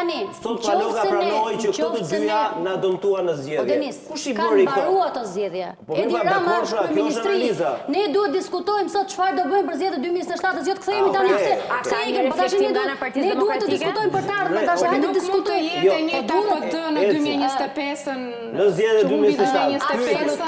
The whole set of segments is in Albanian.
Tani, Sot Paloga pranoi që këto të dyja na dëmtuan në zgjedhje. Kush i bëri këto? Kanë mbaruar ato zgjedhje. Edi Rama është kryeministri. Ne duhet diskutojmë sot çfarë do bëjmë për zgjedhjet 2027, zgjedhjet kthehemi tani pse ne duhet të diskutojmë për të ardhmen, tash hajde të diskutojmë. Jetë e njëjta PD në 2025-ën. Në zgjedhjet 2027.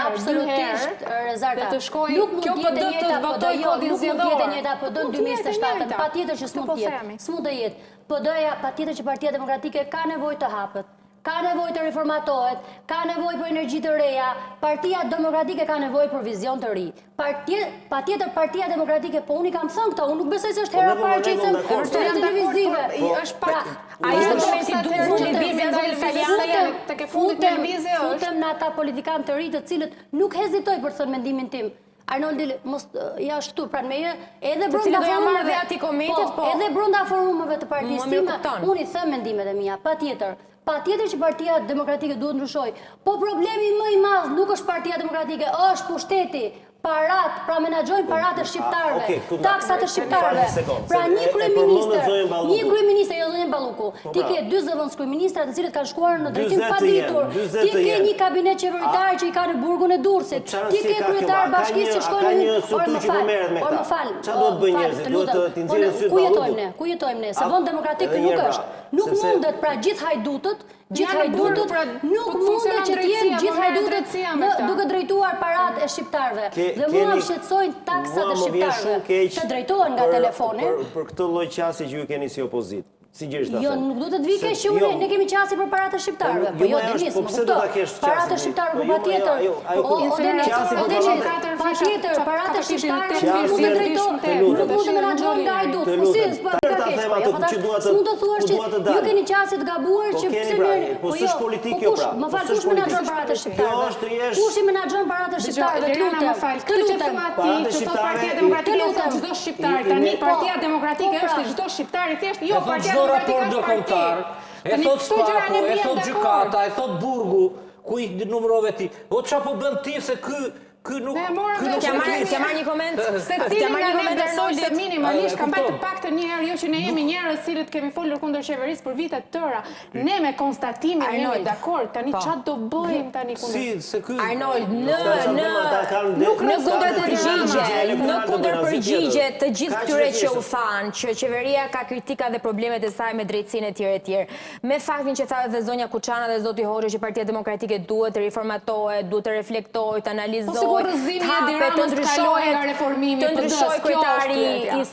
Absolutisht, Rezarta. Nuk mund të jetë e njëjta PD, nuk mund të jetë e njëjta PD në 2027, patjetër që s'mund të jetë. S'mund të jetë. PD-ja patjetër që Partia Demokratike ka nevojë të hapet. Ka nevojë të reformatohet, ka nevojë për energji të reja, Partia Demokratike ka nevojë për vizion të ri. Patjetër Partia Demokratike, po unë i kam thënë këto, unë nuk besoj se është hera parë që i them për televizive. Është pak ai momenti duhur lëvizjen nga italiane tek e fundit të lëvizjes është. Futem në ata politikanë të ri të cilët nuk hezitoj për të thënë mendimin tim. Arnoldi mos ja ashtu pranë meje, edhe brenda forumeve aty komitet, po edhe brenda forumeve të partisë time, unë i them mendimet e mia, patjetër. Patjetër që Partia Demokratike duhet ndryshoj. Po problemi më i madh nuk është Partia Demokratike, është pushteti. Parat, pra menaxhojnë parat e shqiptarëve, taksat e shqiptarëve. Pra një kryeministër, jo zonjë Balluku, ti ke 2 zëvendëskryeministra të cilët kanë shkuar në drejtim paditur. Ti ke një kabinet qeveritar që i ka në burgun e Durrësit. Ti ke kryetar bashkisë që shkojnë në më fal. Çfarë duhet bëjnë njerëzit? Duhet të nxjerrin syt Ballukut. Ku jetojmë ne? Se vend demokratik nuk është. Nuk mundet pra gjithë hajdutët nuk mundet që të jenë gjithë hajdutët duke drejtuar parat e shqiptarëve. Dhe mua më shqetësojnë taksat e shqiptarëve të drejtohen nga telefoni. Për këtë lloj qasje që ju keni si opozitë. Jo, nuk do të të vike që ne kemi qasje për parat e shqiptarëve. Po jo, Denis, më kupto. Parat e shqiptarëve, po patjetër. Patjetër, parat e shqiptarëve nuk mund të drejtohen, nuk mund të menaxhohen nga hajdut. Po si, s'mund të thuash që ju keni qasje të gabuar që pse merrni. Po s'është politik kjo pra. Më fal, kush menaxhon parat e shqiptarëve? Kush i menaxhon parat e shqiptarëve? Elena, më fal, këtë që thua ti, që thot Partia Demokratike është çdo shqiptar. Tani Partia Demokratike është çdo shqiptar i thjesht, jo Partia raport doktor, e thot Spaku, e thot gjykata, e thot burgu, ku i numërove ti. O çfarë po bën ti se ky nuk T'ja marr një koment. Secili nga ne besoj se minimalisht ka mbajtur të paktën një herë, jo që ne jemi njerëz cilët kemi folur kundër qeverisë për vite të tëra. Ne me konstatimin jemi dakord. Tani çfarë do bëjmë tani kundër? Se ky Arnold në kundër përgjigje të gjithë këtyre që u thanë që qeveria ka kritika dhe problemet e saj me drejtsinë e tjerë. Me faktin që tha edhe zonja Kuçana dhe zoti Hoxha që Partia Demokratike duhet të reformatohet, duhet të reflektojë, të analizohet, të ndryshojë nga reformimi, të ndryshojë kryetari